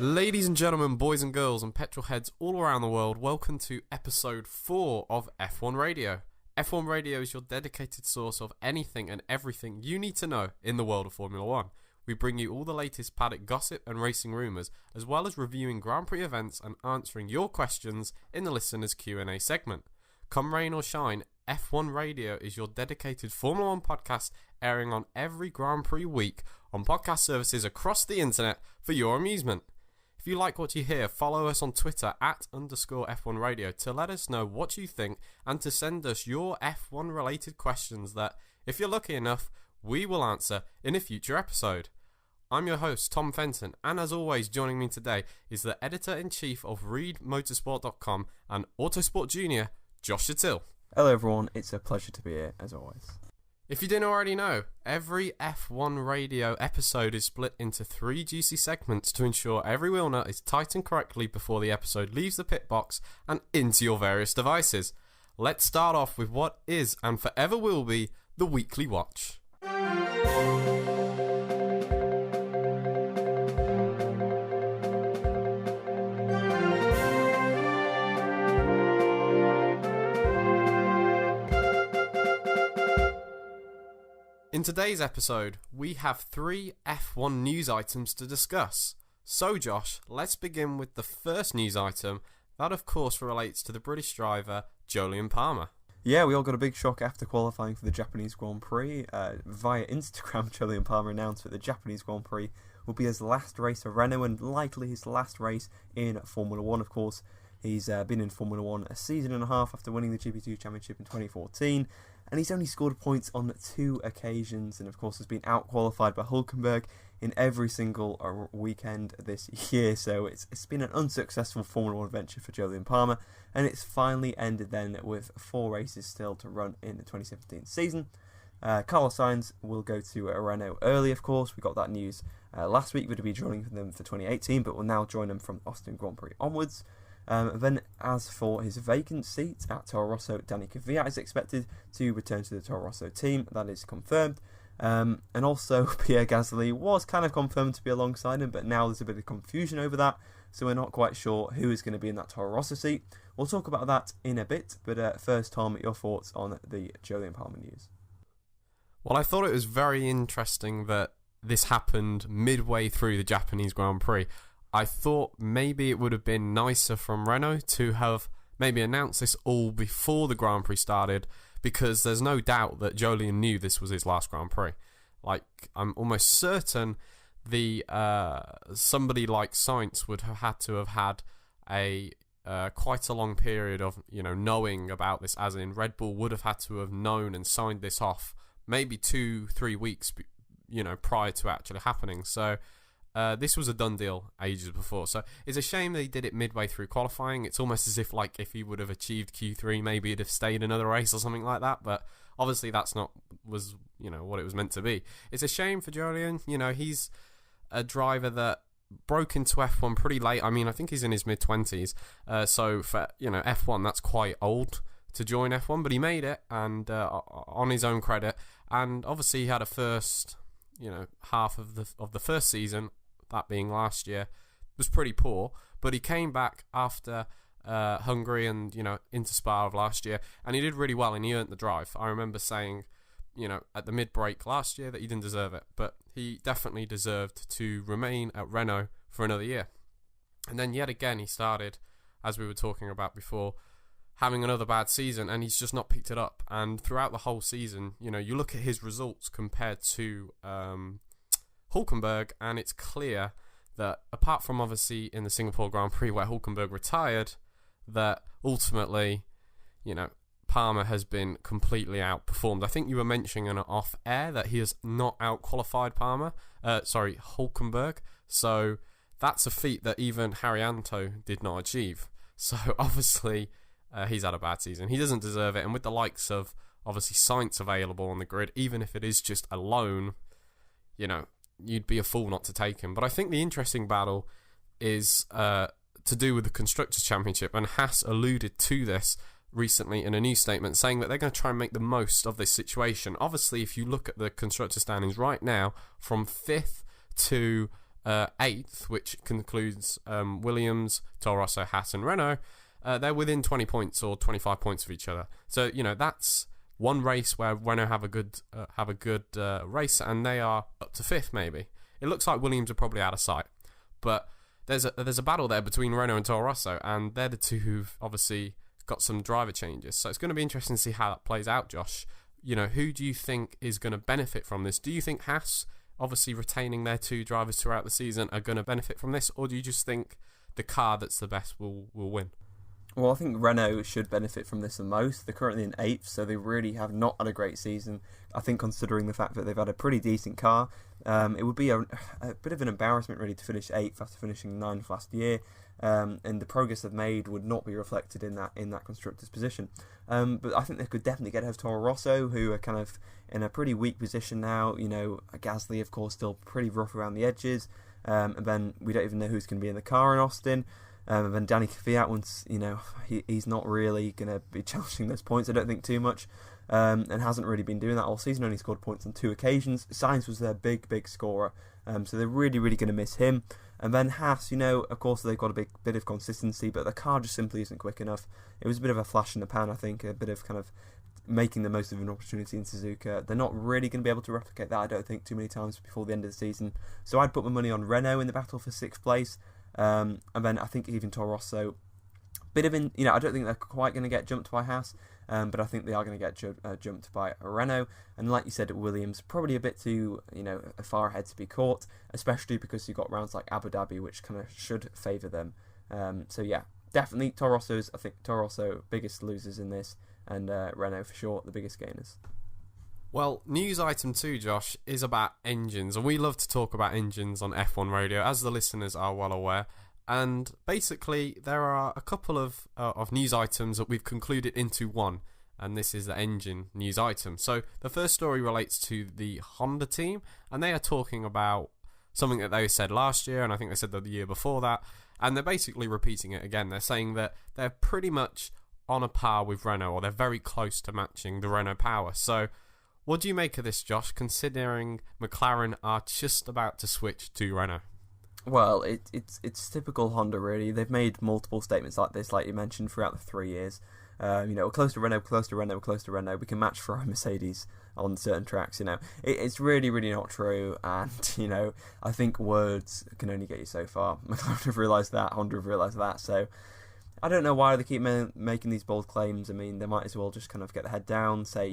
Ladies and gentlemen, boys and girls, and petrol heads all around the world, welcome to Episode 4 of F1 Radio. F1 Radio is your dedicated source of anything and everything you need to know in the world of Formula 1. We bring you all the latest paddock gossip and racing rumours, as well as reviewing Grand Prix events and answering your questions in the listeners' Q&A segment. Come rain or shine, F1 Radio is your dedicated Formula 1 podcast airing on every Grand Prix week on podcast services across the internet for your amusement. If you like what you hear, follow us on Twitter @_F1 Radio to let us know what you think and to send us your F1 related questions that, if you're lucky enough, we will answer in a future episode. I'm your host, Tom Fenton, and as always, joining me today is the editor-in-chief of ReadMotorsport.com and Autosport Junior, Josh Attil. Hello everyone, it's a pleasure to be here, as always. If you didn't already know, every F1 Radio episode is split into 3 juicy segments to ensure every wheel nut is tightened correctly before the episode leaves the pit box and into your various devices. Let's start off with what is and forever will be the Weekly Watch. In today's episode, we have 3 F1 news items to discuss. So Josh, let's begin with the first news item. That of course relates to the British driver, Jolyon Palmer. Yeah, we all got a big shock after qualifying for the Japanese Grand Prix. Via Instagram, Jolyon Palmer announced that the Japanese Grand Prix will be his last race for Renault and likely his last race in Formula 1, of course. He's been in Formula 1 a season and a half after winning the GP2 Championship in 2014, and he's only scored points on 2 occasions, and of course has been out-qualified by Hülkenberg in every single weekend this year, so it's been an unsuccessful Formula 1 venture for Jolyon Palmer, and it's finally ended then with 4 races still to run in the 2017 season. Carlos Sainz will go to Renault early, of course. We got that news last week. We'd be joining them for 2018, but will now join them from Austin Grand Prix onwards. Then, as for his vacant seat at Toro Rosso, Danny Kvyat is expected to return to the Toro Rosso team. That is confirmed. And also, Pierre Gasly was kind of confirmed to be alongside him, but now there's a bit of confusion over that, so we're not quite sure who is going to be in that Toro Rosso seat. We'll talk about that in a bit, but first, Tom, your thoughts on the Jolyon Palmer news? Well, I thought it was very interesting that this happened midway through the Japanese Grand Prix. I thought maybe it would have been nicer from Renault to have maybe announced this all before the Grand Prix started, because there's no doubt that Jolyon knew this was his last Grand Prix. Like, I'm almost certain somebody like Sainz would have had to have had a quite a long period of knowing about this, as in Red Bull would have had to have known and signed this off maybe 2-3 weeks prior to actually happening. So this was a done deal ages before, so it's a shame they did it midway through qualifying. It's almost as if, like, if he would have achieved Q3, maybe he'd have stayed another race or something like that, but obviously that's not what it was meant to be. It's a shame for Jolyon. He's a driver that broke into F1 pretty late. I mean, I think he's in his mid-20s, so for F1, that's quite old to join F1, but he made it, and on his own credit, and obviously he had a first half of the first season, that being last year, was pretty poor, but he came back after Hungary and into Spa of last year, and he did really well, and he earned the drive. I remember saying at the mid-break last year that he didn't deserve it, but he definitely deserved to remain at Renault for another year. And then yet again he started, as we were talking about before, having another bad season, and he's just not picked it up. And throughout the whole season, you look at his results compared to Hülkenberg, and it's clear that apart from obviously in the Singapore Grand Prix where Hülkenberg retired, that ultimately, Palmer has been completely outperformed. I think you were mentioning off air that he has not out-qualified Hülkenberg, so that's a feat that even Haryanto did not achieve. So obviously he's had a bad season. He doesn't deserve it, and with the likes of obviously Sainz available on the grid, even if it is just a loan, you'd be a fool not to take him. But I think the interesting battle is to do with the Constructors' Championship, and Haas alluded to this recently in a news statement, saying that they're going to try and make the most of this situation. Obviously, if you look at the Constructors' standings right now, from 5th to 8th, which concludes Williams, Toro Rosso, Haas and Renault, they're within 20 points or 25 points of each other. So, that's one race where Renault have a good race, and they are up to 5th maybe. It looks like Williams are probably out of sight. But there's a battle there between Renault and Toro Rosso, and they're the two who've obviously got some driver changes. So it's going to be interesting to see how that plays out, Josh. Who do you think is going to benefit from this? Do you think Haas, obviously retaining their 2 drivers throughout the season, are going to benefit from this? Or do you just think the car that's the best will win? Well, I think Renault should benefit from this the most. They're currently in 8th, so they really have not had a great season. I think considering the fact that they've had a pretty decent car, it would be a bit of an embarrassment really to finish 8th after finishing 9th last year. And the progress they've made would not be reflected in that constructor's position. But I think they could definitely get ahead of Toro Rosso, who are kind of in a pretty weak position now. Gasly, of course, still pretty rough around the edges. And then we don't even know who's going to be in the car in Austin. And then Danny Kvyat, once he's not really going to be challenging those points, I don't think, too much, and hasn't really been doing that all season. Only scored points on 2 occasions. Sainz was their big scorer, so they're really going to miss him. And then Haas, of course they've got a big bit of consistency, but the car just simply isn't quick enough. It was a bit of a flash in the pan, I think, a bit of kind of making the most of an opportunity in Suzuka. They're not really going to be able to replicate that, I don't think, too many times before the end of the season. So I'd put my money on Renault in the battle for 6th place. And then I think even Toro Rosso, I don't think they're quite going to get jumped by Haas, but I think they are going to get jumped by Renault. And like you said, Williams probably a bit too far ahead to be caught, especially because you've got rounds like Abu Dhabi, which kind of should favour them. So yeah, definitely Toro Rosso biggest losers in this, and Renault for sure the biggest gainers. Well, news item 2, Josh, is about engines, and we love to talk about engines on F1 Radio, as the listeners are well aware. And basically, there are a couple of news items that we've concluded into one, and this is the engine news item. So the first story relates to the Honda team, and they are talking about something that they said last year, and I think they said the year before that, and they're basically repeating it again. They're saying that they're pretty much on a par with Renault, or they're very close to matching the Renault power. So what do you make of this, Josh, considering McLaren are just about to switch to Renault? Well, it's typical Honda, really. They've made multiple statements like this, like you mentioned, throughout the 3 years. We're close to Renault, close to Renault, close to Renault. We can match Ferrari, Mercedes on certain tracks. It's really not true. And I think words can only get you so far. McLaren have realised that. Honda have realised that. So I don't know why they keep making these bold claims. I mean, they might as well just kind of get their head down, say,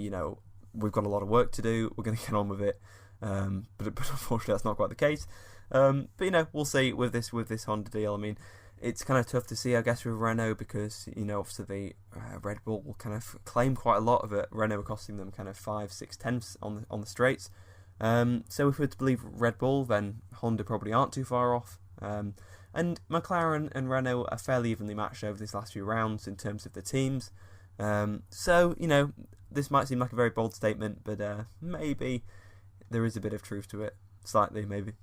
we've got a lot of work to do. We're going to get on with it. But unfortunately, that's not quite the case. But we'll see with this Honda deal. I mean, it's kind of tough to see, I guess, with Renault because obviously the Red Bull will kind of claim quite a lot of it. Renault are costing them kind of 5-6 tenths on the straights. So if we're to believe Red Bull, then Honda probably aren't too far off. And McLaren and Renault are fairly evenly matched over these last few rounds in terms of the teams. So this might seem like a very bold statement, but maybe there is a bit of truth to it. Slightly, maybe.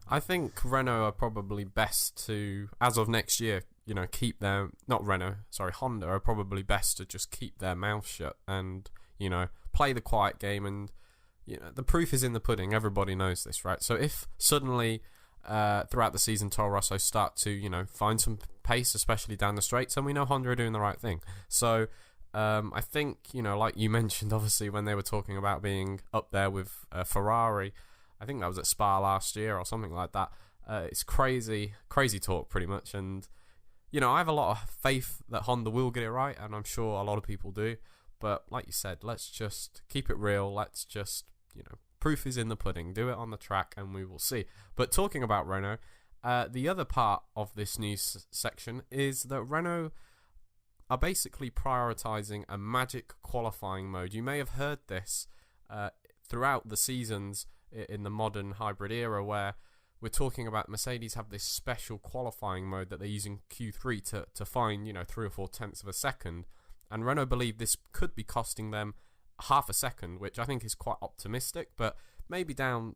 I think Renault are probably best to, as of next year, keep their... Honda are probably best to just keep their mouth shut and, play the quiet game. And, the proof is in the pudding. Everybody knows this, right? So if suddenly, throughout the season, Toro Rosso start to, find some pace, especially down the straights, then we know Honda are doing the right thing. So... I think, like you mentioned, obviously, when they were talking about being up there with Ferrari, I think that was at Spa last year or something like that. It's crazy talk, pretty much. And, I have a lot of faith that Honda will get it right, and I'm sure a lot of people do. But like you said, let's just keep it real. Let's just, proof is in the pudding. Do it on the track, and we will see. But talking about Renault, the other part of this news section is that Renault are basically prioritising a magic qualifying mode. You may have heard this throughout the seasons in the modern hybrid era, where we're talking about Mercedes have this special qualifying mode that they use in Q3 to find 3 or 4 tenths of a second, and Renault believe this could be costing them half a second, which I think is quite optimistic, but maybe down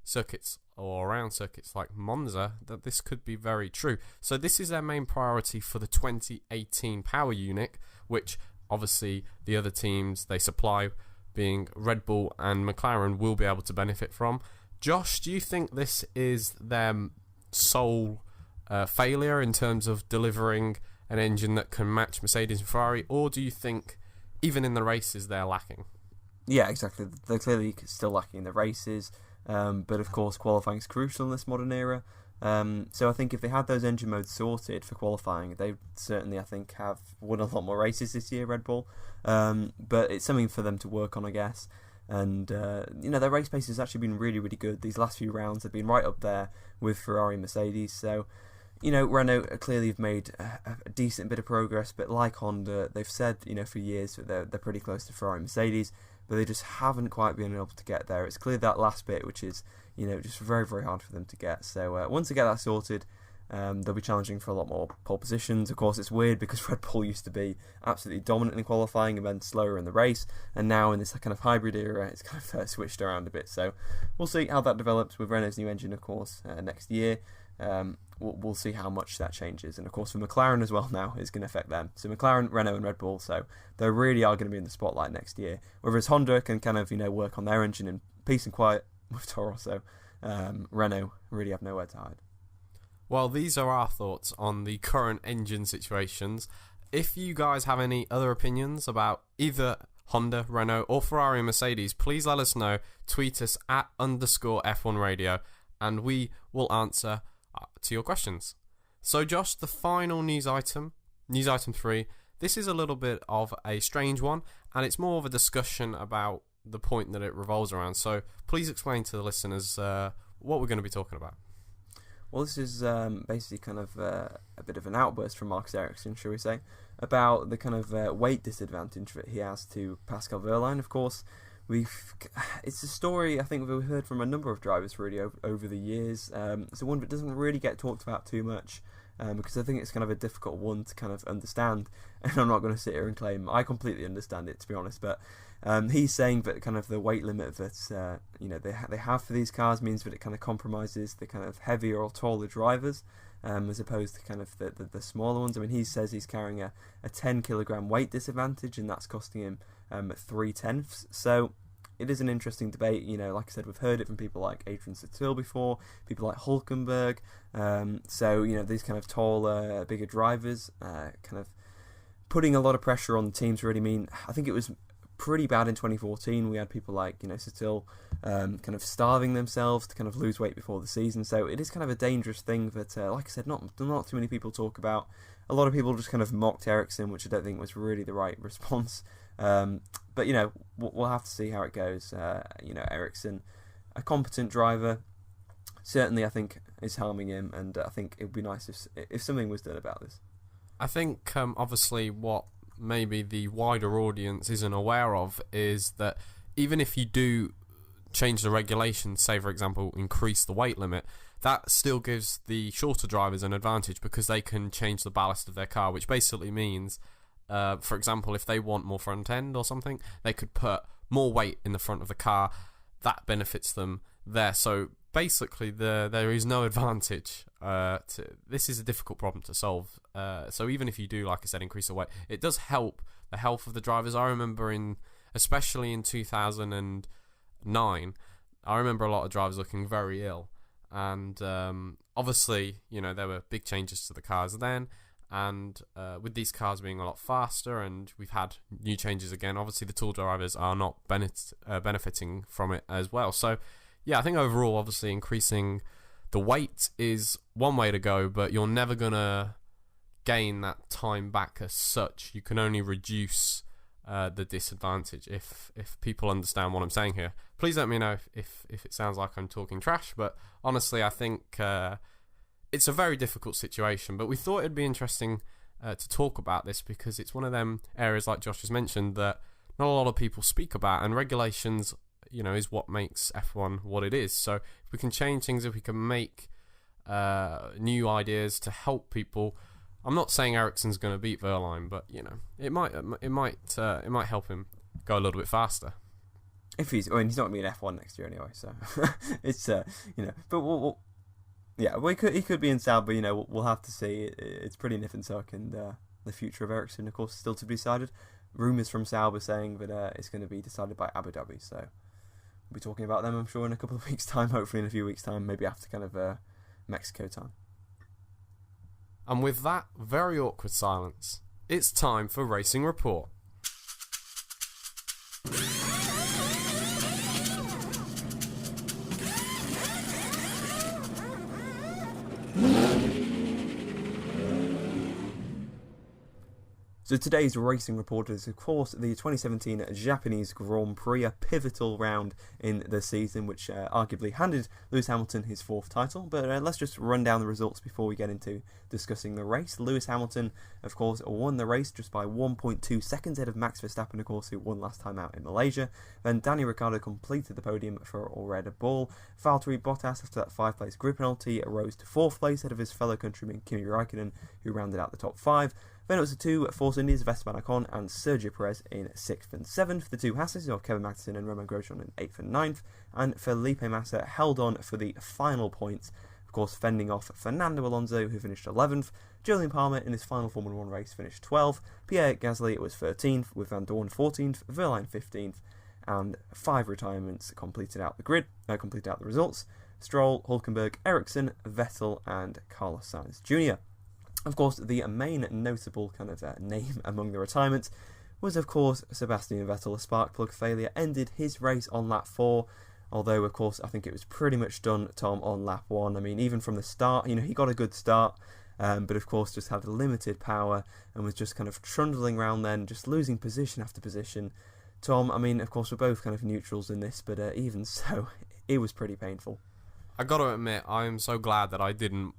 circuits or around circuits like Monza, that this could be very true. So this is their main priority for the 2018 power unit, which obviously the other teams they supply, being Red Bull and McLaren, will be able to benefit from. Josh, do you think this is their sole failure in terms of delivering an engine that can match Mercedes and Ferrari, or do you think even in the races they're lacking? Yeah, exactly. They're clearly still lacking in the races, but of course qualifying is crucial in this modern era. So I think if they had those engine modes sorted for qualifying, they certainly, I think, have won a lot more races this year, Red Bull. But it's something for them to work on, I guess. And, their race pace has actually been really, really good. These last few rounds have been right up there with Ferrari and Mercedes. So, Renault clearly have made a decent bit of progress. But like Honda, they've said, for years that they're pretty close to Ferrari and Mercedes. But they just haven't quite been able to get there. It's clear that last bit, which is, just very, very hard for them to get. So once they get that sorted, they'll be challenging for a lot more pole positions. Of course, it's weird because Red Bull used to be absolutely dominant in qualifying and then slower in the race. And now in this kind of hybrid era, it's kind of switched around a bit. So we'll see how that develops with Renault's new engine, of course, next year. We'll see how much that changes. And of course, for McLaren as well now, it's going to affect them. So McLaren, Renault and Red Bull, so they really are going to be in the spotlight next year. Whereas Honda can kind of, work on their engine in peace and quiet with Toro. So Renault really have nowhere to hide. Well, these are our thoughts on the current engine situations. If you guys have any other opinions about either Honda, Renault or Ferrari and Mercedes, please let us know. Tweet us at _F1 Radio and we will answer to your questions. So Josh, the final news item 3, this is a little bit of a strange one and it's more of a discussion about the point that it revolves around. So please explain to the listeners what we're going to be talking about. Well, this is basically kind of a bit of an outburst from Marcus Ericsson, shall we say, about the kind of weight disadvantage that he has to Pascal Wehrlein. Of course, it's a story I think we've heard from a number of drivers really over the years. It's one that doesn't really get talked about too much because I think it's kind of a difficult one to kind of understand. And I'm not going to sit here and claim I completely understand it, to be honest, but he's saying that kind of the weight limit that they have for these cars means that it kind of compromises the kind of heavier or taller drivers as opposed to kind of the smaller ones. I mean, he says he's carrying a 10 kilogram weight disadvantage and that's costing him 3/10. So it is an interesting debate. Like I said, we've heard it from people like Adrian Sutil before, people like Hulkenberg. So these kind of taller, bigger drivers kind of putting a lot of pressure on the teams really mean, I think it was pretty bad in 2014. We had people like Sutil kind of starving themselves to kind of lose weight before the season. So it is kind of a dangerous thing that, like I said, not too many people talk about. A lot of people just kind of mocked Ericsson, which I don't think was really the right response. But we'll have to see how it goes. Ericsson, a competent driver, certainly I think is harming him, and I think it would be nice if something was done about this. I think obviously what maybe the wider audience isn't aware of is that even if you do change the regulations, say for example increase the weight limit, that still gives the shorter drivers an advantage because they can change the ballast of their car, which basically means for example, if they want more front end or something, they could put more weight in the front of the car. That benefits them there. So basically, there is no advantage. This is a difficult problem to solve. So even if you do, like I said, increase the weight, it does help the health of the drivers. I remember especially in 2009, I remember a lot of drivers looking very ill. And obviously, there were big changes to the cars then. And with these cars being a lot faster and we've had new changes again, obviously the tall drivers are not benefiting from it as well. So, yeah, I think overall, obviously, increasing the weight is one way to go, but you're never going to gain that time back as such. You can only reduce the disadvantage if people understand what I'm saying here. Please let me know if it sounds like I'm talking trash, but honestly, I think it's a very difficult situation, but we thought it'd be interesting to talk about this because it's one of them areas, like Josh has mentioned, that not a lot of people speak about, and regulations, is what makes F1 what it is. So if we can change things, if we can make new ideas to help people, I'm not saying Ericsson's going to beat Wehrlein, but it might help him go a little bit faster. If he's not going to be in F1 next year anyway, so it's but he could be in Sauber. We'll have to see. It's pretty nip and tuck, and the future of Ericsson, of course, is still to be decided. Rumours from Sauber saying that it's going to be decided by Abu Dhabi, so We'll be talking about them, I'm sure, in a couple of weeks' time, hopefully in a few weeks' time, maybe after kind of Mexico time. And with that very awkward silence, it's time for Racing Report. So today's Racing Report is, of course, the 2017 Japanese Grand Prix, a pivotal round in the season, which arguably handed Lewis Hamilton his 4th title. But let's just run down the results before we get into discussing the race. Lewis Hamilton, of course, won the race just by 1.2 seconds ahead of Max Verstappen, of course, who won last time out in Malaysia. Then Daniel Ricciardo completed the podium for Red Bull. Valtteri Bottas, after that 5th-place grid penalty, rose to 4th place ahead of his fellow countryman Kimi Raikkonen, who rounded out the top 5. Then it was the 2 Force Indies, Esteban Ocon and Sergio Perez in 6th and 7th. The 2 Hasses of Kevin Magnussen and Romain Grosjean in 8th and 9th. And Felipe Massa held on for the final points, of course fending off Fernando Alonso, who finished 11th. Julian Palmer in his final Formula 1 race finished 12th. Pierre Gasly was 13th, with Van Dorn 14th, Verline 15th, and 5 retirements completed out the results. Stroll, Hulkenberg, Ericsson, Vettel and Carlos Sainz Jr. Of course, the main notable kind of name among the retirements was, of course, Sebastian Vettel. A spark plug failure ended his race on lap 4, although, of course, I think it was pretty much done, Tom, on lap 1. I mean, even from the start, he got a good start, but, of course, just had limited power and was just kind of trundling around then, just losing position after position. Tom, I mean, of course, we're both kind of neutrals in this, but even so, it was pretty painful. I got to admit, I am so glad that I didn't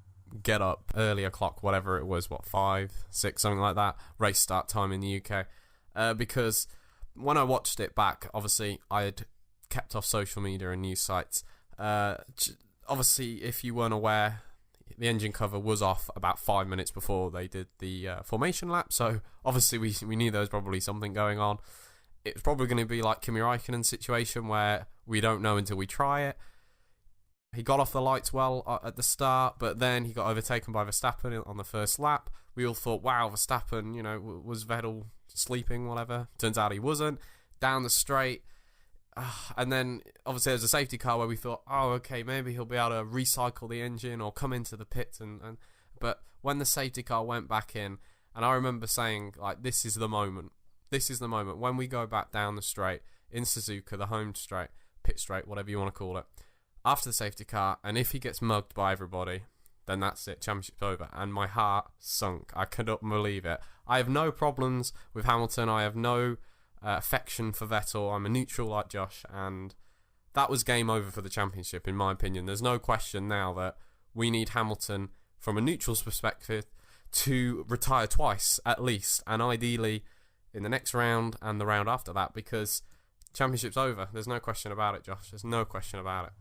get up early o'clock, whatever it was, 5, 6, something like that, race start time in the UK, because when I watched it back, obviously I had kept off social media and news sites. Obviously, if you weren't aware, the engine cover was off about 5 minutes before they did the formation lap, so obviously we knew there was probably something going on. It was probably going to be like Kimi Raikkonen's situation where we don't know until we try it. He got off the lights well at the start, but then he got overtaken by Verstappen on the first lap. We all thought, wow, Verstappen, was Vettel sleeping, whatever. Turns out he wasn't. Down the straight. And then, obviously, there's a safety car where we thought, oh, okay, maybe he'll be able to recycle the engine or come into the pits. But when the safety car went back in, and I remember saying, like, this is the moment. This is the moment. When we go back down the straight, in Suzuka, the home straight, pit straight, whatever you want to call it, after the safety car, and if he gets mugged by everybody, then that's it, championship's over. And my heart sunk. I could not believe it. I have no problems with Hamilton. I have no affection for Vettel. I'm a neutral like Josh, and that was game over for the championship, in my opinion. There's no question now that we need Hamilton, from a neutral's perspective, to retire twice, at least, and ideally in the next round and the round after that, because championship's over. There's no question about it, Josh. There's no question about it.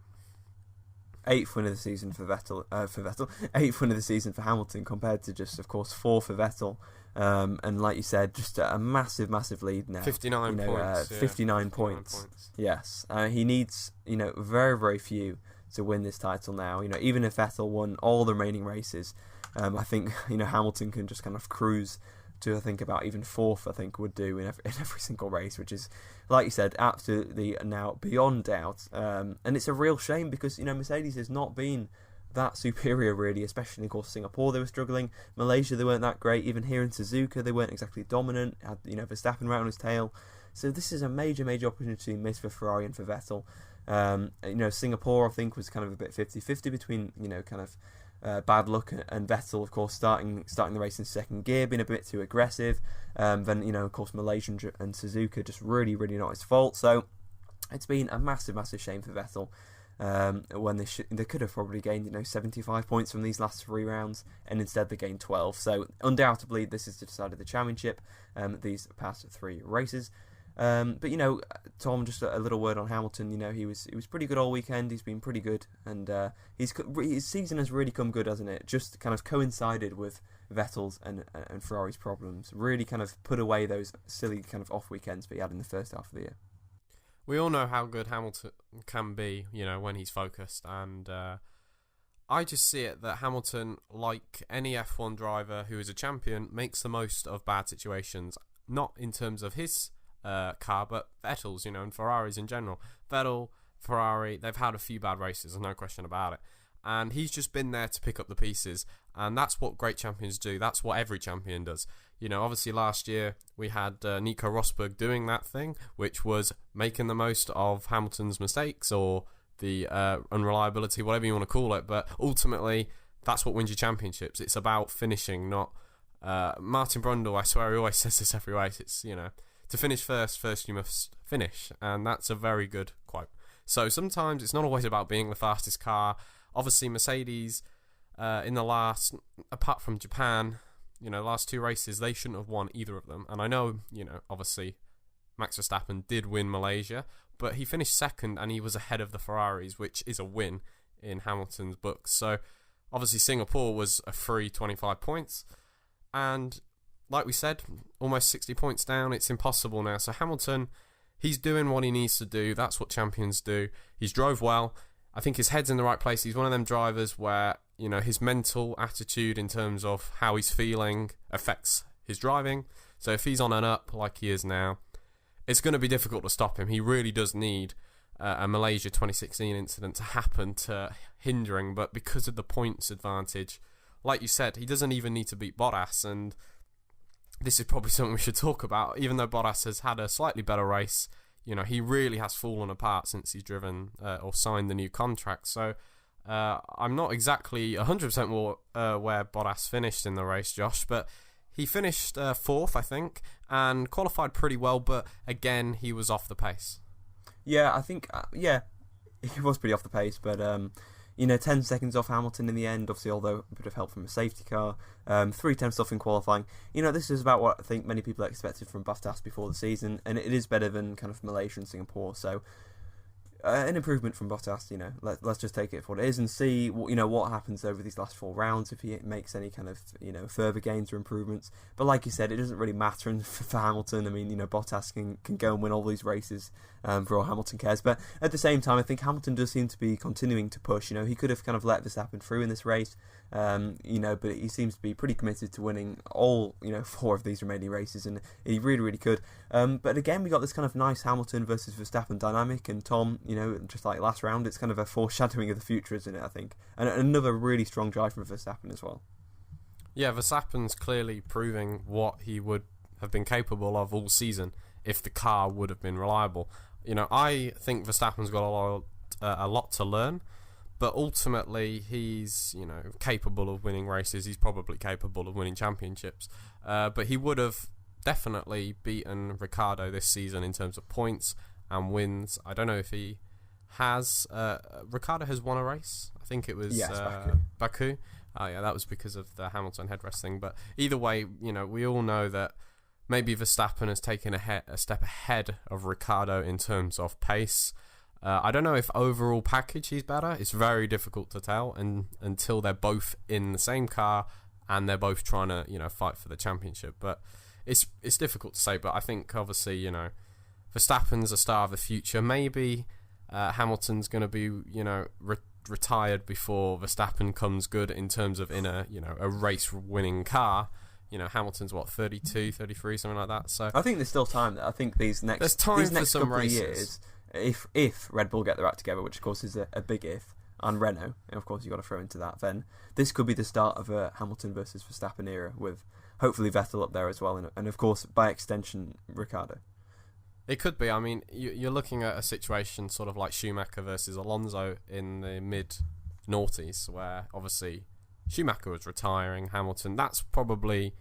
8th win of the season for Vettel. 8th win of the season for Hamilton, compared to just, of course, 4 for Vettel. And like you said, just a massive lead now. 59 points. 59 points. Yes. He needs, very, very few to win this title now. Even if Vettel won all the remaining races, I think, Hamilton can just kind of cruise to, I think, about even 4th, I think, would do in every single race, which is, like you said, absolutely now beyond doubt. And it's a real shame because, Mercedes has not been that superior, really, especially, of course, Singapore, they were struggling. Malaysia, they weren't that great. Even here in Suzuka, they weren't exactly dominant. Had, Verstappen right on his tail. So this is a major opportunity missed for Ferrari and for Vettel. Singapore, I think, was kind of a bit 50-50 between, bad luck and Vettel, of course, starting the race in second gear, being a bit too aggressive. Then, of course, Malaysia and Suzuka just really not his fault. So it's been a massive shame for Vettel. When they could have probably gained 75 points from these last 3 rounds, and instead they gained 12. So undoubtedly this has decided the championship these past 3 races. But Tom, just a little word on Hamilton. He was pretty good all weekend. He's been pretty good, and his season has really come good, hasn't it? Just kind of coincided with Vettel's and Ferrari's problems. Really kind of put away those silly kind of off weekends that he had in the first half of the year. We all know how good Hamilton can be, when he's focused, and I just see it that Hamilton, like any F1 driver who is a champion, makes the most of bad situations, not in terms of his car, but Vettel's, and Ferraris in general. Vettel Ferrari, they've had a few bad races, there's no question about it. And he's just been there to pick up the pieces. And that's what great champions do. That's what every champion does. Obviously last year we had Nico Rosberg doing that thing, which was making the most of Hamilton's mistakes or the unreliability, whatever you want to call it. But ultimately, that's what wins you championships. It's about finishing, not... Martin Brundle, I swear he always says this every race. It's, to finish first you must finish. And that's a very good quote. So sometimes it's not always about being the fastest car. Obviously, Mercedes, in the last, apart from Japan, last 2 races, they shouldn't have won either of them. And I know, obviously, Max Verstappen did win Malaysia, but he finished second and he was ahead of the Ferraris, which is a win in Hamilton's books. So, obviously, Singapore was a free 25 points. And, like we said, almost 60 points down. It's impossible now. So, Hamilton, he's doing what he needs to do. That's what champions do. He's drove well. I think his head's in the right place. He's one of them drivers where, his mental attitude in terms of how he's feeling affects his driving. So if he's on an up like he is now, it's going to be difficult to stop him. He really does need a Malaysia 2016 incident to happen to hinder him. But because of the points advantage, like you said, he doesn't even need to beat Bottas. And this is probably something we should talk about. Even though Bottas has had a slightly better race, he really has fallen apart since he's driven or signed the new contract. So I'm not exactly 100% where Bottas finished in the race, Josh, but he finished 4th, I think, and qualified pretty well, but again, he was off the pace. Yeah, I think, he was pretty off the pace, but 10 seconds off Hamilton in the end, obviously, although a bit of help from a safety car. 3/10 off in qualifying. This is about what I think many people expected from Bottas before the season, and it is better than kind of Malaysia and Singapore. So, an improvement from Bottas. Let's just take it for what it is and see what happens over these last 4 rounds, if he makes any kind of further gains or improvements. But like you said, it doesn't really matter for Hamilton. I mean, Bottas can go and win all these races for all Hamilton cares. But at the same time, I think Hamilton does seem to be continuing to push. He could have kind of let Verstappen through in this race, but he seems to be pretty committed to winning all 4 of these remaining races, and he really, really could. But again, we got this kind of nice Hamilton versus Verstappen dynamic, and Tom, just like last round, it's kind of a foreshadowing of the future, isn't it, I think? And another really strong drive from Verstappen as well. Yeah, Verstappen's clearly proving what he would have been capable of all season if the car would have been reliable. I think Verstappen's got a lot to learn, but ultimately he's, capable of winning races. He's probably capable of winning championships. But he would have definitely beaten Ricciardo this season in terms of points and wins. I don't know if he has. Ricciardo has won a race. I think it was Baku. That was because of the Hamilton headrest thing. But either way, we all know that maybe Verstappen has taken a step ahead of Ricciardo in terms of pace. I don't know if overall package he's better. It's very difficult to tell until they're both in the same car and they're both trying to fight for the championship. But it's difficult to say. But I think obviously Verstappen's a star of the future. Maybe Hamilton's going to be retired before Verstappen comes good in terms of in a race winning car. Hamilton's 32, 33, something like that. So I think there's still time there. I think there's next for some couple races. Of years, if Red Bull get their act together, which of course is a big if, and Renault, and of course you've got to throw into that, then this could be the start of a Hamilton versus Verstappen era with hopefully Vettel up there as well, and of course by extension Ricciardo. It could be. I mean, you're looking at a situation sort of like Schumacher versus Alonso in the mid-noughties, where obviously Schumacher was retiring, Hamilton. That's probably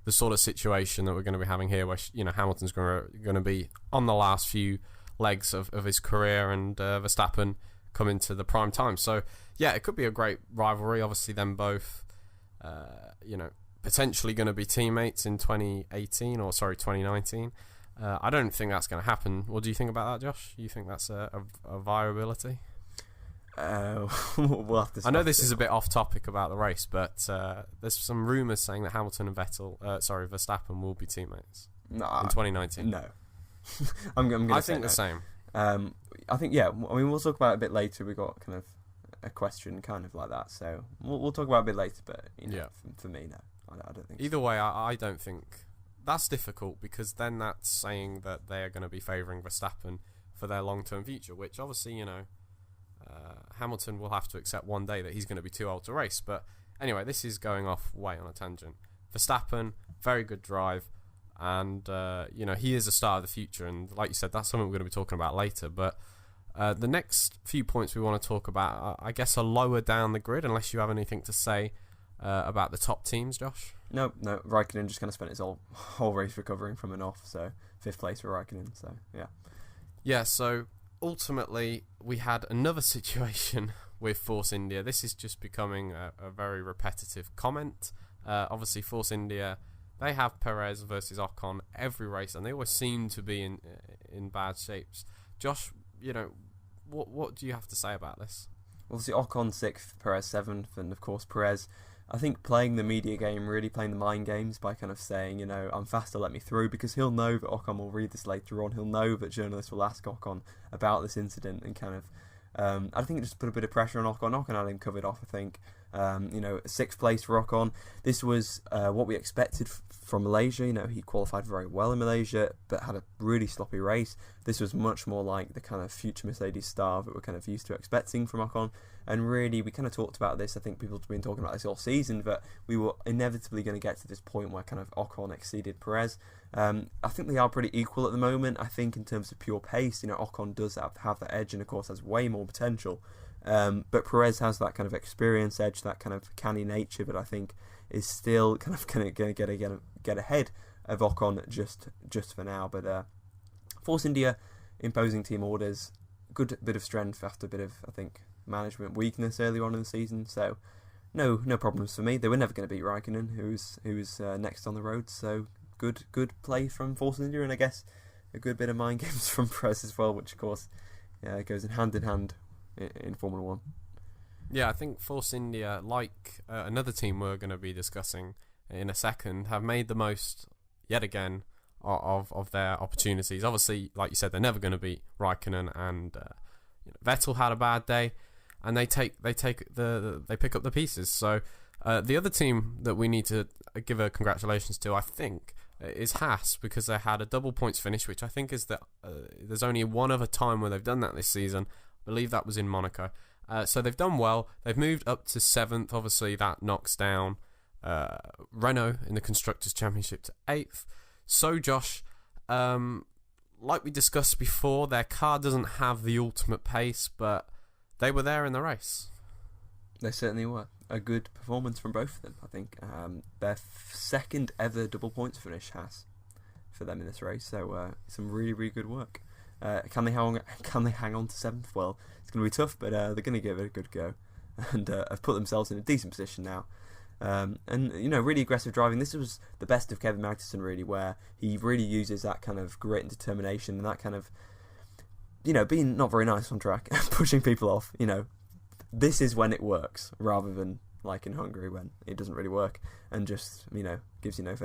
the sort of situation that we're going to be having here, where Hamilton's going to be on the last few legs of his career, and Verstappen come into the prime time. So yeah, it could be a great rivalry. Obviously, them both, potentially going to be teammates in 2019. I don't think that's going to happen. What do you think about that, Josh? You think that's a viability? We'll have to. I know this is a bit off topic about the race, but there's some rumours saying that Hamilton and Verstappen will be teammates in 2019. No, I'm going to. I think no. the same. I think I mean, we'll talk about it a bit later. We got kind of a question kind of like that, so we'll talk about it a bit later. But for me, no, I don't think. Either way, I don't think. That's difficult because then that's saying that they are going to be favouring Verstappen for their long-term future, which obviously, Hamilton will have to accept one day that he's going to be too old to race. But anyway, this is going off way on a tangent. Verstappen, very good drive, and he is a star of the future, and like you said, that's something we're going to be talking about later. But the next few points we want to talk about, I guess, are lower down the grid, unless you have anything to say about the top teams, Josh. No, Raikkonen just kind of spent his whole race recovering from an off, so 5th place for Raikkonen, so yeah. Yeah, so ultimately we had another situation with Force India. This is just becoming a very repetitive comment. Obviously, Force India, they have Perez versus Ocon every race, and they always seem to be in bad shapes. Josh, what do you have to say about this? Obviously, Ocon 6th, Perez 7th, and of course Perez, I think, playing the media game, really playing the mind games by kind of saying, I'm faster, let me through, because he'll know that Ocon will read this later on. He'll know that journalists will ask Ocon about this incident, and kind of, I think it just put a bit of pressure on Ocon. Ocon had him covered off, I think. 6th place for Ocon. This was what we expected from Malaysia. He qualified very well in Malaysia, but had a really sloppy race. This was much more like the kind of future Mercedes star that we're kind of used to expecting from Ocon. And really, we kind of talked about this. I think people have been talking about this all season, but we were inevitably going to get to this point where kind of Ocon exceeded Perez. I think they are pretty equal at the moment. I think in terms of pure pace, Ocon does have that edge, and of course has way more potential. But Perez has that kind of experience edge, that kind of canny nature that I think is still kind of going to get ahead of Ocon just for now. But Force India imposing team orders, good bit of strength after a bit of, I think, management weakness earlier on in the season. So no problems for me. They were never going to beat Raikkonen, who's next on the road. So good play from Force India, and I guess a good bit of mind games from Perez as well, which of course goes in hand in Formula 1. Yeah, I think Force India, like another team we're going to be discussing in a second, have made the most, yet again, of their opportunities. Obviously, like you said, they're never going to beat Raikkonen, and Vettel had a bad day, and they pick up the pieces. So the other team that we need to give a congratulations to, I think, is Haas, because they had a double points finish, which I think is that there's only one other time where they've done that this season. I believe that was in Monaco. So they've done well. They've moved up to 7th. Obviously, that knocks down Renault in the Constructors' Championship to 8th. So, Josh, like we discussed before, their car doesn't have the ultimate pace, but they were there in the race. They certainly were. A good performance from both of them, I think. Their second ever double points finish, Haas, for them in this race. So some really, really good work. Can they hang on to 7th? Well, it's going to be tough, but they're going to give it a good go, and have put themselves in a decent position now. And really aggressive driving. This was the best of Kevin Magnussen, really, where he really uses that kind of grit and determination, and that kind of being not very nice on track, pushing people off. This is when it works, rather than like in Hungary when it doesn't really work and just gives you no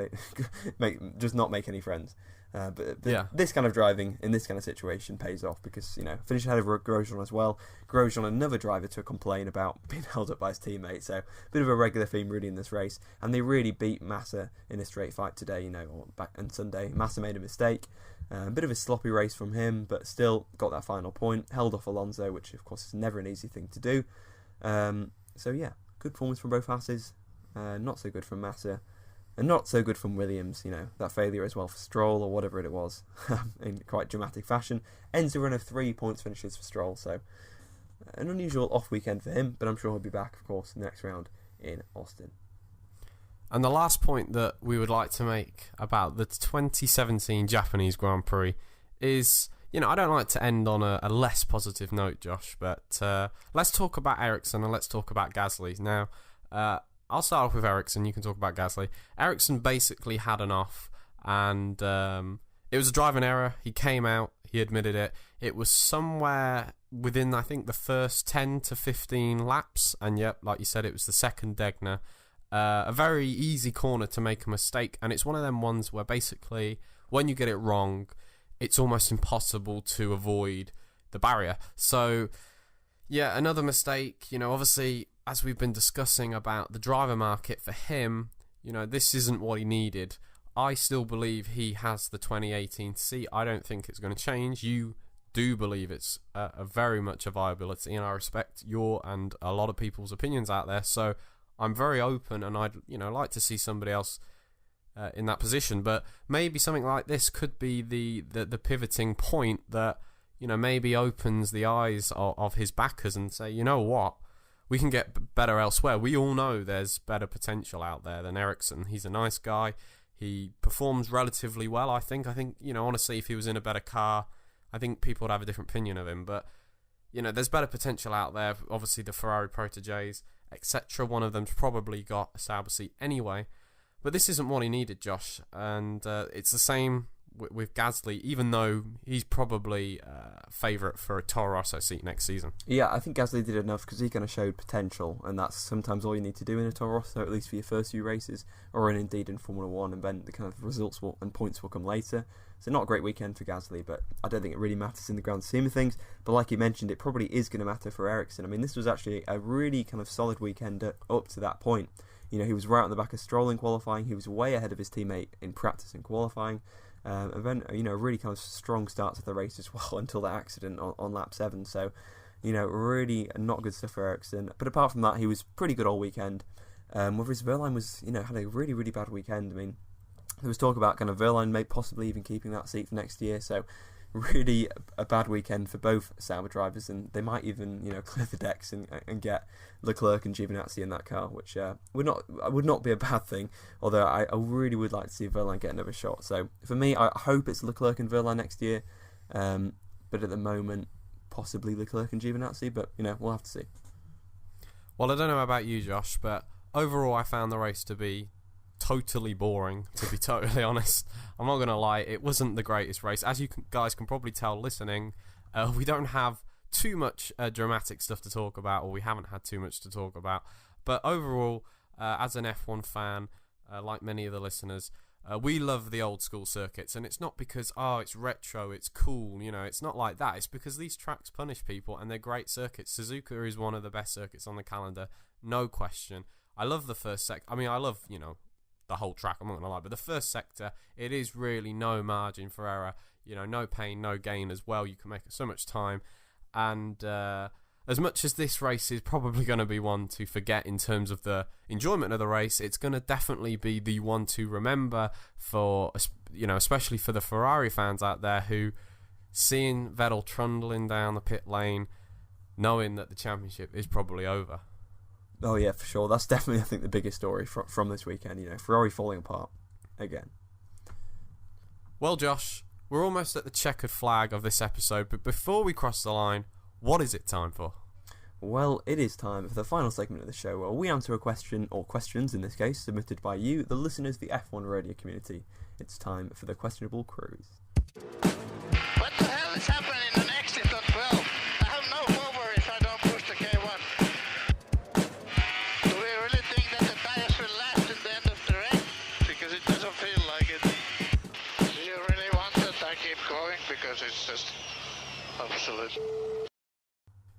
just not make any friends. But yeah, this kind of driving in this kind of situation pays off, because finish ahead of Grosjean as well. Grosjean, another driver to complain about being held up by his teammate, so a bit of a regular theme really in this race. And they really beat Massa in a straight fight today, or back on Sunday. Massa made a mistake, a bit of a sloppy race from him, but still got that final point, held off Alonso, which of course is never an easy thing to do. So yeah, good performance from both Hasses, not so good from Massa. And not so good from Williams, that failure as well for Stroll, or whatever it was, in quite dramatic fashion. Ends a run of 3 points finishes for Stroll, so an unusual off weekend for him, but I'm sure he'll be back, of course, in the next round in Austin. And the last point that we would like to make about the 2017 Japanese Grand Prix is, I don't like to end on a less positive note, Josh, but let's talk about Ericsson and let's talk about Gasly. Now, I'll start off with Ericsson. You can talk about Gasly. Ericsson basically had an off, and it was a driving error. He came out. He admitted it. It was somewhere within, I think, the first 10 to 15 laps. And yep, like you said, it was the second Degner. A very easy corner to make a mistake. And it's one of them ones where basically, when you get it wrong, it's almost impossible to avoid the barrier. So, yeah, another mistake. Obviously, as we've been discussing about the driver market for him, this isn't what he needed. I still believe he has the 2018 seat. I don't think it's going to change. You do believe it's a very much a viability, and I respect your and a lot of people's opinions out there. So I'm very open, and I'd like to see somebody else in that position. But maybe something like this could be the pivoting point that maybe opens the eyes of his backers and say, you know what, we can get better elsewhere. We all know there's better potential out there than Ericsson. He's a nice guy. He performs relatively well, I think. Honestly, if he was in a better car, I think people would have a different opinion of him. But, there's better potential out there. Obviously, the Ferrari proteges, etc. One of them's probably got a Sauber seat anyway. But this isn't what he needed, Josh. And it's the same with Gasly, even though he's probably favourite for a Toro Rosso seat next season. Yeah, I think Gasly did enough because he kind of showed potential, and that's sometimes all you need to do in a Toro Rosso, at least for your first few races, or indeed in Formula 1, and then the kind of results and points will come later. So not a great weekend for Gasly, but I don't think it really matters in the grand scheme of things. But like you mentioned, it probably is going to matter for Ericsson. I mean, this was actually a really kind of solid weekend up to that point. He was right on the back of Stroll in qualifying. He was way ahead of his teammate in practice and qualifying. And then, a really kind of strong start to the race as well until that accident on lap 7. So, really not good stuff for Ericsson. But apart from that, he was pretty good all weekend. Whereas Verline was, had a really, really bad weekend. I mean, there was talk about kind of Verline may possibly even keeping that seat for next year. So, really a bad weekend for both Sauber drivers, and they might even clear the decks and get Leclerc and Giovinazzi in that car, which would not be a bad thing. Although I really would like to see Verline get another shot. So for me, I hope it's Leclerc and Verline next year, but at the moment possibly Leclerc and Giovinazzi. But we'll have to see. Well, I don't know about you, Josh, but overall I found the race to be totally boring, to be totally honest. I'm not going to lie, it wasn't the greatest race. As you guys can probably tell listening, we don't have too much dramatic stuff to talk about, or we haven't had too much to talk about. But overall, as an F1 fan, like many of the listeners, we love the old school circuits, and it's not because, it's retro, it's cool, it's not like that. It's because these tracks punish people, and they're great circuits. Suzuka is one of the best circuits on the calendar, no question. I love the first sector. I mean, I love, the whole track, I'm not going to lie, but the first sector, it is really no margin for error, no pain, no gain as well. You can make so much time, and as much as this race is probably going to be one to forget in terms of the enjoyment of the race, it's going to definitely be the one to remember for, especially for the Ferrari fans out there who, seeing Vettel trundling down the pit lane, knowing that the championship is probably over. Oh yeah, for sure. That's definitely, I think, the biggest story from this weekend. Ferrari falling apart again. Well, Josh, we're almost at the checkered flag of this episode, but before we cross the line, what is it time for? Well, it is time for the final segment of the show where we answer a question, or questions in this case, submitted by you, the listeners, the F1 radio community. It's time for the Questionable Cruise. What the hell is happening in the exit on 12? I have no over if I don't push the K1. Do we really think that the tires will last at the end of the race? Because it doesn't feel like it. Do you really want that I keep going? Because it's just absolute.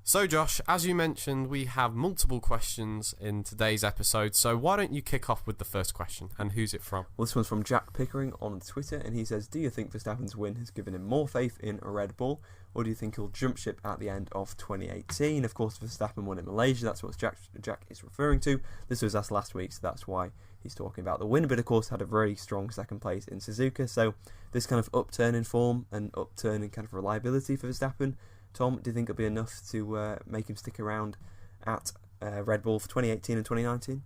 So, Josh, as you mentioned, we have multiple questions in today's episode, so why don't you kick off with the first question, and who's it from? Well, this one's from Jack Pickering on Twitter, and he says, do you think Verstappen's win has given him more faith in a Red Bull, or do you think he'll jump ship at the end of 2018? Of course, Verstappen won in Malaysia, that's what Jack is referring to. This was asked last week, so that's why he's talking about the win, but of course had a very strong second place in Suzuka, so this kind of upturn in form and upturn in kind of reliability for Verstappen, Tom, do you think it'll be enough to make him stick around at Red Bull for 2018 and 2019?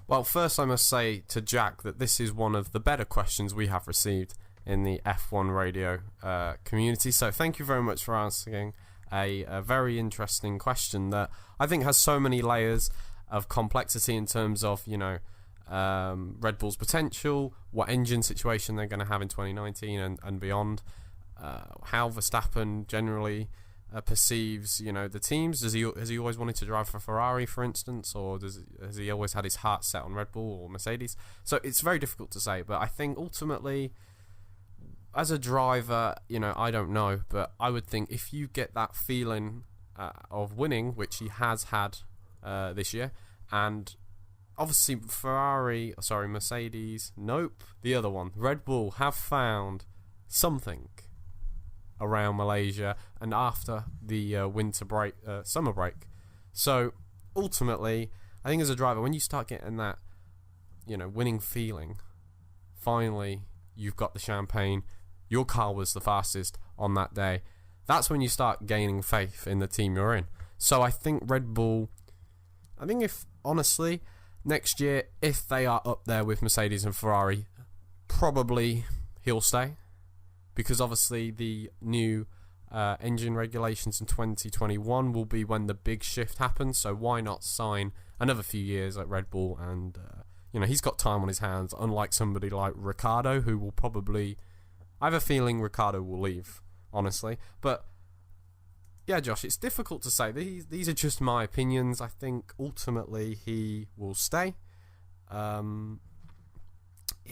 Well, first I must say to Jack that this is one of the better questions we have received in the F1 radio community, so thank you very much for asking a very interesting question that I think has so many layers of complexity in terms of, Red Bull's potential, what engine situation they're going to have in 2019 and beyond, how Verstappen generally perceives, the teams. Has he always wanted to drive for Ferrari, for instance, or has he always had his heart set on Red Bull or Mercedes? So it's very difficult to say, but I think ultimately, as a driver, I don't know, but I would think if you get that feeling of winning, which he has had this year, and obviously Mercedes, nope, the other one, Red Bull have found something around Malaysia and after the summer break. So ultimately, I think as a driver, when you start getting that, winning feeling, finally you've got the champagne, your car was the fastest on that day, that's when you start gaining faith in the team you're in. So I think Red Bull, if honestly, next year, if they are up there with Mercedes and Ferrari, probably he'll stay, because obviously the new engine regulations in 2021 will be when the big shift happens. So why not sign another few years at Red Bull? And he's got time on his hands, unlike somebody like Ricciardo, who will probably, I have a feeling Ricciardo will leave, honestly. But yeah, Josh, it's difficult to say. These are just my opinions. I think ultimately he will stay. It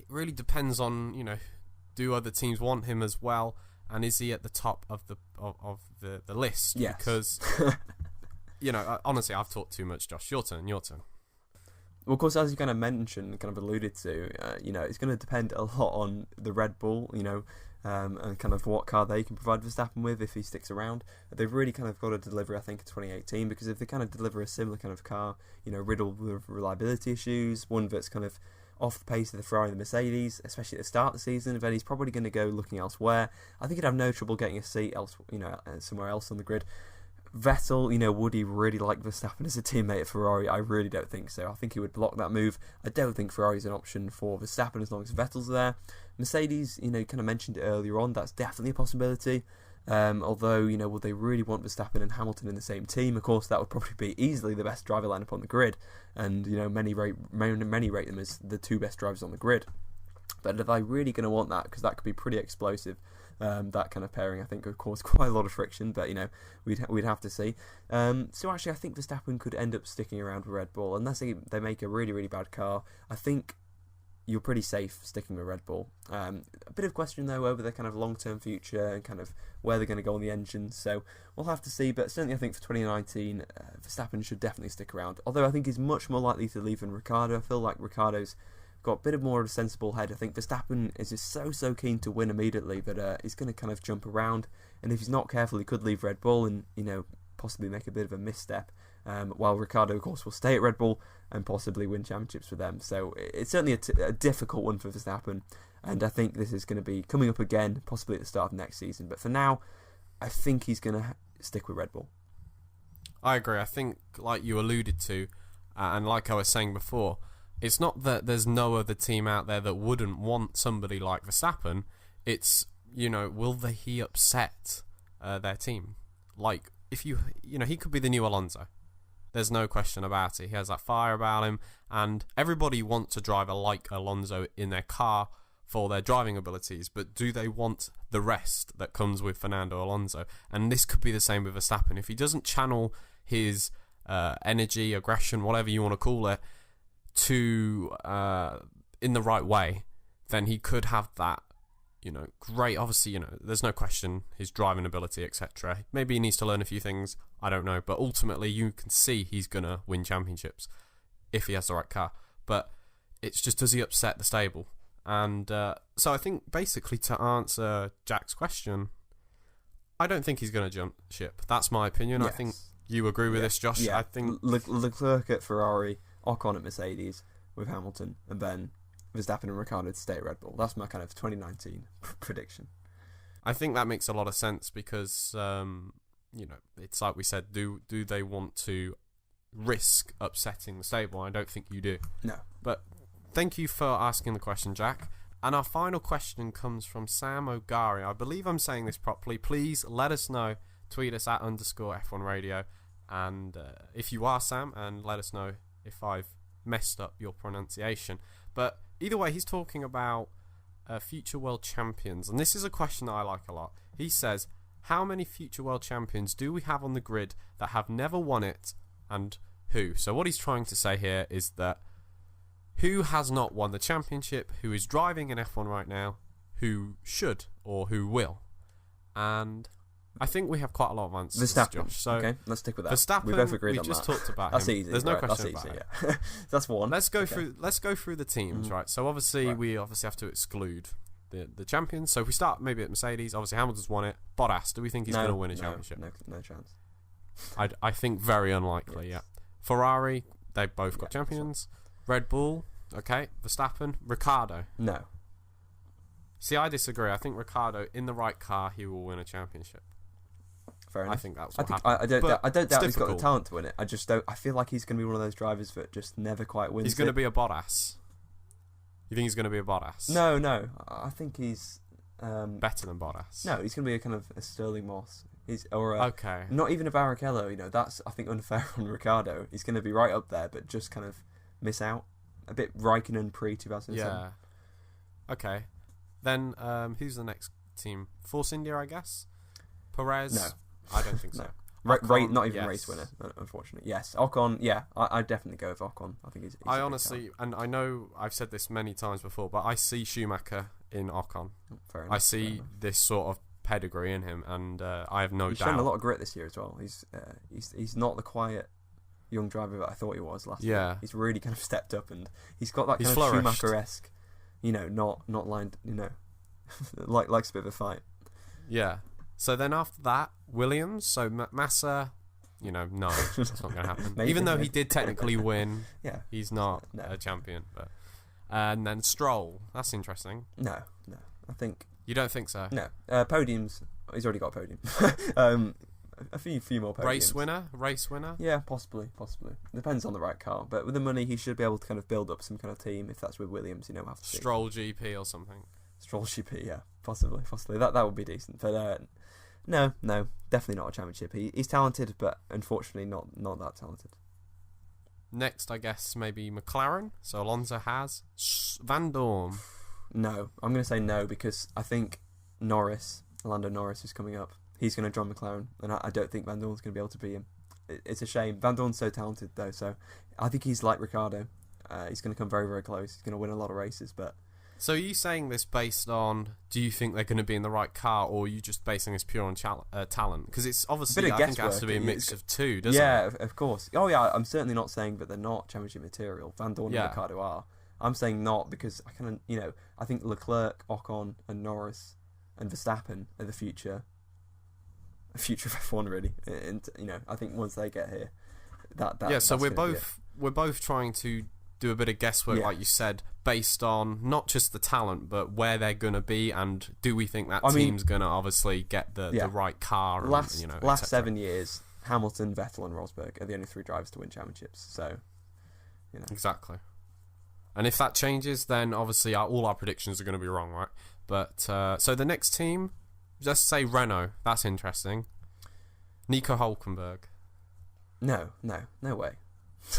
really depends on, do other teams want him as well, and is he at the top of the list? Yes. Because honestly, I've talked too much, Josh. Your turn. Well, of course, as you kind of mentioned, kind of alluded to, it's going to depend a lot on the Red Bull, and kind of what car they can provide Verstappen with if he sticks around. They've really kind of got to deliver, I think, in 2018, because if they kind of deliver a similar kind of car, riddled with reliability issues, one that's kind of off the pace of the Ferrari and the Mercedes, especially at the start of the season, then he's probably going to go looking elsewhere. I think he'd have no trouble getting a seat somewhere else on the grid. Vettel, would he really like Verstappen as a teammate at Ferrari? I really don't think so. I think he would block that move. I don't think Ferrari's an option for Verstappen as long as Vettel's there. Mercedes, kind of mentioned it earlier on, that's definitely a possibility. Although, would they really want Verstappen and Hamilton in the same team? Of course, that would probably be easily the best driver lineup on the grid, and many rate them as the two best drivers on the grid. But are they really going to want that? Because that could be pretty explosive. That kind of pairing, I think, could cause quite a lot of friction, but we'd have to see. So actually, I think Verstappen could end up sticking around with Red Bull unless they make a really, really bad car. I think you're pretty safe sticking with Red Bull. A bit of question though over their kind of long-term future and kind of where they're going to go on the engine. So we'll have to see. But certainly, I think for 2019, Verstappen should definitely stick around. Although I think he's much more likely to leave than Ricciardo. I feel like Ricciardo's got a bit of more of a sensible head. I think Verstappen is just so keen to win immediately that he's going to kind of jump around, and if he's not careful, he could leave Red Bull and possibly make a bit of a misstep. While Ricciardo, of course, will stay at Red Bull and possibly win championships with them. So it's certainly a difficult one for Verstappen, and I think this is going to be coming up again, possibly at the start of next season. But for now, I think he's going to stick with Red Bull. I agree. I think, like you alluded to, and like I was saying before, it's not that there's no other team out there that wouldn't want somebody like Verstappen. It's, will he upset their team? Like, if he could be the new Alonso. There's no question about it. He has that fire about him, and everybody wants a driver like Alonso in their car for their driving abilities, but do they want the rest that comes with Fernando Alonso? And this could be the same with Verstappen. If he doesn't channel his energy, aggression, whatever you want to call it, to in the right way, then he could have that great, obviously, there's no question his driving ability, etc. Maybe he needs to learn a few things, I don't know, but ultimately you can see he's gonna win championships if he has the right car. But it's just, does he upset the stable? And so I think basically, to answer Jack's question, I don't think he's gonna jump ship. That's my opinion. Yes. I think you agree with this, Josh. Yeah. I think Leclerc at Ferrari, Ocon at Mercedes with Hamilton, and then Verstappen and Ricciardo to stay at Red Bull. That's my kind of 2019 prediction. I think that makes a lot of sense because, it's like we said, do they want to risk upsetting the stable? I don't think you do. No. But thank you for asking the question, Jack. And our final question comes from Sam O'Gari. I believe I'm saying this properly. Please let us know. Tweet us at _F1 Radio. And if you are Sam, and let us know if I've messed up your pronunciation. But either way, he's talking about future world champions, and this is a question that I like a lot. He says, how many future world champions do we have on the grid that have never won it, and who? So what he's trying to say here is that who has not won the championship, who is driving in F1 right now, who should or who will? And I think we have quite a lot of answers, Verstappen. Josh. So okay, let's stick with that. Verstappen, we both agreed on just that. talked about that's him. Easy. There's no right, question that's about easy, it. Yeah. That's one. Let's go through the teams, right? So obviously Right. we have to exclude the champions. So if we start maybe at Mercedes, obviously Hamilton's won it. Bottas, do we think he's going to win a championship? No chance. I think very unlikely. Yes. Yeah. Ferrari, they both got champions. Red Bull, okay. Verstappen, Ricciardo. No. See, I disagree. I think Ricciardo, in the right car, he will win a championship. Fair enough. I think that's what happened. I don't doubt he's got the difficult. talent to win it. I just don't. I feel like he's going to be one of those drivers that just never quite wins. He's going to be a Bottas. You think he's going to be a Bottas? No. I think he's Better than Bottas. No, he's going to be a kind of a Sterling Moss. Okay. Not even a Barrichello. You know, that's I think unfair on Ricciardo. He's going to be right up there, but just kind of miss out a bit. Raikkonen pre 2007. Yeah. Okay. Then who's the next team? Force India, I guess. Perez. No. I don't think so. No. Ocon, Not even yes. race winner, unfortunately. Yes, Ocon. Yeah, I'd definitely go with Ocon. I think he's I honestly, and I know I've said this many times before, but I see Schumacher in Ocon. Fair enough, I see this sort of pedigree in him, and I have no He's doubt. shown a lot of grit this year as well. He's not the quiet young driver that I thought he was last year. He's really kind of stepped up, and he's got that kind of Schumacher-esque, not lined, likes a bit of a fight. Yeah. So then after that, Williams. So Massa, no, that's not going to happen. Even though he did technically win, yeah, he's not a champion. But and then Stroll. That's interesting. No. I think you don't think so. No. Podiums. He's already got a podium. A few more podiums. Race winner. Yeah, possibly. Depends on the right car, but with the money, he should be able to kind of build up some kind of team. If that's with Williams, we'll have to see. Stroll GP or something. Stroll GP, yeah, possibly. That would be decent, but no, definitely not a championship. He's talented, but unfortunately not that talented. Next, I guess maybe McLaren. So Alonso has Van Dorn. No, I'm going to say no because I think Lando Norris is coming up. He's going to join McLaren, and I don't think Van Dorn's going to be able to beat him. It's a shame. Van Dorn's so talented though, so I think he's like Ricciardo. He's going to come very, very close. He's going to win a lot of races, but. So are you saying this based on, do you think they're going to be in the right car, or are you just basing this pure on talent? Because it's obviously, I think it has to be a mix of two, doesn't it? Yeah, of course. Oh yeah, I'm certainly not saying that they're not championship material. Van Dorn and Ricciardo are. I'm saying not because I think Leclerc, Ocon and Norris and Verstappen are the future of F1 really. And I think once they get here, so we're both trying to do a bit of guesswork, like you said, based on not just the talent, but where they're going to be, and do we think that team's going to obviously get the right car? Last 7 years, Hamilton, Vettel, and Rosberg are the only three drivers to win championships. So, exactly. And if that changes, then obviously all our predictions are going to be wrong, right? But so the next team, just say Renault. That's interesting. Nico Hülkenberg. No way.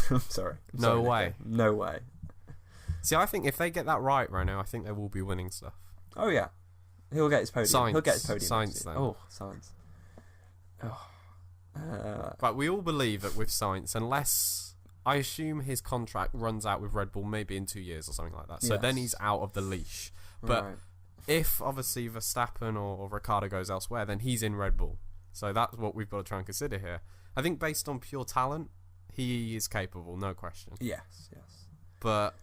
I'm sorry. No way. No way. See, I think if they get that right, Renault, I think they will be winning stuff. Oh yeah, he'll get his podium. He'll get his podium. Sainz then. Oh, Sainz. But we all believe that with Sainz, unless I assume his contract runs out with Red Bull maybe in 2 years or something like that. So then he's out of the leash. But if obviously Verstappen or Ricciardo goes elsewhere, then he's in Red Bull. So that's what we've got to try and consider here. I think based on pure talent, he is capable, no question. Yes. But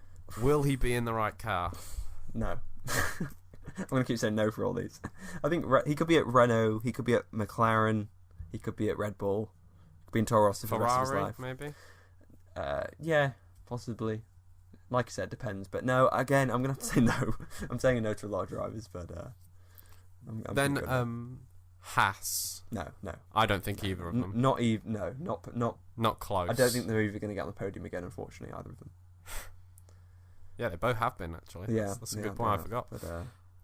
will he be in the right car? No. I'm going to keep saying no for all these. I think he could be at Renault, he could be at McLaren, he could be at Red Bull, he could be in Toro Rosso for the rest of his life. Maybe? Yeah, possibly. Like I said, depends. But no, again, I'm going to have to say no. I'm saying a no to a lot of drivers, but I'm then Haas. No. I don't think either of them. Not even. No, not close. I don't think they're even going to get on the podium again. Unfortunately, either of them. Yeah, they both have been actually. Yeah, that's a good point. I forgot.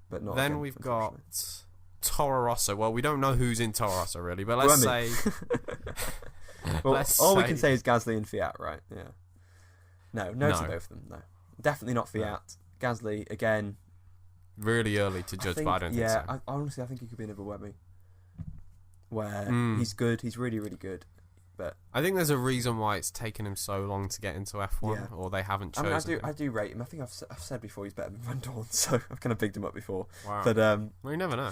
But not. Then again, we've got Toro Rosso. Well, we don't know who's in Toro Rosso really, but let's say. All we can say is Gasly and Fiat, right? Yeah. No to both of them. No, definitely not Fiat. No. Gasly again. Really early to judge, but I don't think so. Yeah, honestly, I think he could be another Webby. Where he's good, he's really, really good. But I think there's a reason why it's taken him so long to get into F1, or they haven't chosen him. I do rate him. I think I've said before he's better than Van Dorn, so I've kind of bigged him up before. Wow. But well, you never know.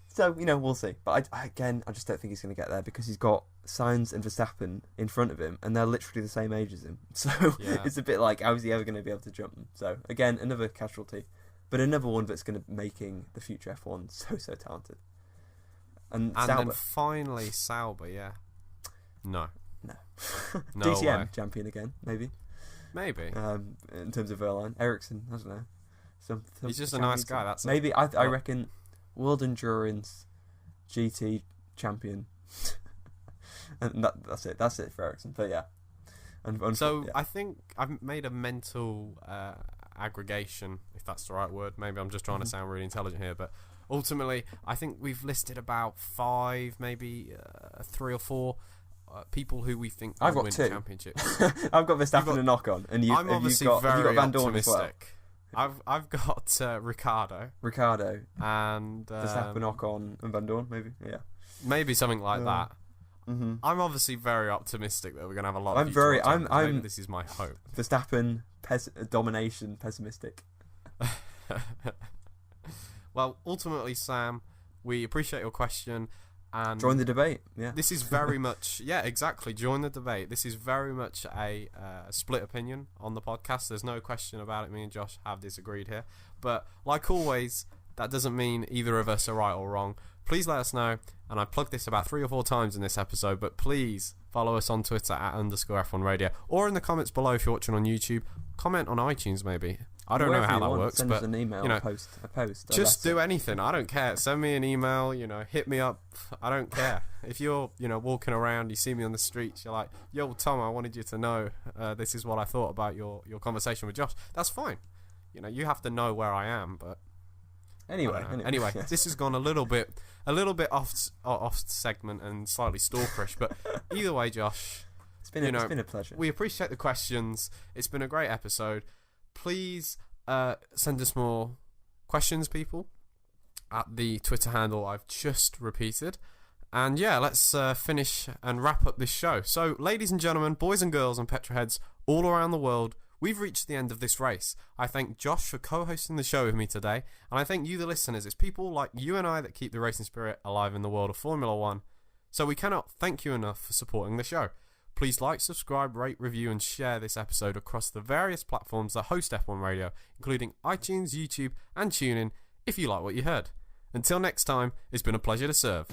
So we'll see. But I just don't think he's going to get there because he's got Sainz and Verstappen in front of him, and they're literally the same age as him. So it's a bit like, how is he ever going to be able to jump them? So again, another casualty. but another one that's going to making the future F1 so talented. And then finally Sauber, yeah. No. No. No DTM way. champion again, maybe. Maybe. In terms of airline, Ericsson, I don't know. Some He's just a nice guy. That's maybe. I reckon World Endurance GT champion, and that's it. That's it for Ericsson. But yeah. So I think I've made a mental aggregation, if that's the right word. Maybe I'm just trying to sound really intelligent here, but ultimately, I think we've listed about 5, maybe 3 or 4 people who we think will win the championships. I've got Verstappen and Ocon, and I'm obviously very Van Dorn as well. optimistic. I've got Ricardo, and Verstappen, Ocon, and Van Dorn, maybe something like that. Mm-hmm. I'm obviously very optimistic that we're going to have a lot. Maybe this is my hope. Verstappen domination pessimistic. Well, ultimately, Sam, we appreciate your question. And join the debate. Yeah, this is very much exactly. Join the debate. This is very much a split opinion on the podcast. There's no question about it. Me and Josh have disagreed here, but like always, that doesn't mean either of us are right or wrong. Please let us know. And I plugged this about 3 or 4 times in this episode, but please follow us on Twitter @_F1 Radio, or in the comments below if you're watching on YouTube. Comment on iTunes maybe. I don't know how that works, send but us an email, a post. Just do anything. I don't care. Send me an email. Hit me up. I don't care. If you're walking around, you see me on the streets, you're like, "Yo, Tom, I wanted you to know this is what I thought about your conversation with Josh." That's fine. You have to know where I am, but anyway, yes. This has gone a little bit off segment and slightly stalkerish, but either way, Josh, it's been a pleasure. We appreciate the questions. It's been a great episode. Please send us more questions, people, at the Twitter handle I've just repeated. And yeah, let's finish and wrap up this show. So, ladies and gentlemen, boys and girls and petrolheads all around the world, we've reached the end of this race. I thank Josh for co-hosting the show with me today, and I thank you, the listeners. It's people like you and I that keep the racing spirit alive in the world of Formula One. So we cannot thank you enough for supporting the show. Please like, subscribe, rate, review, and share this episode across the various platforms that host F1 Radio, including iTunes, YouTube, and TuneIn, if you like what you heard. Until next time, it's been a pleasure to serve.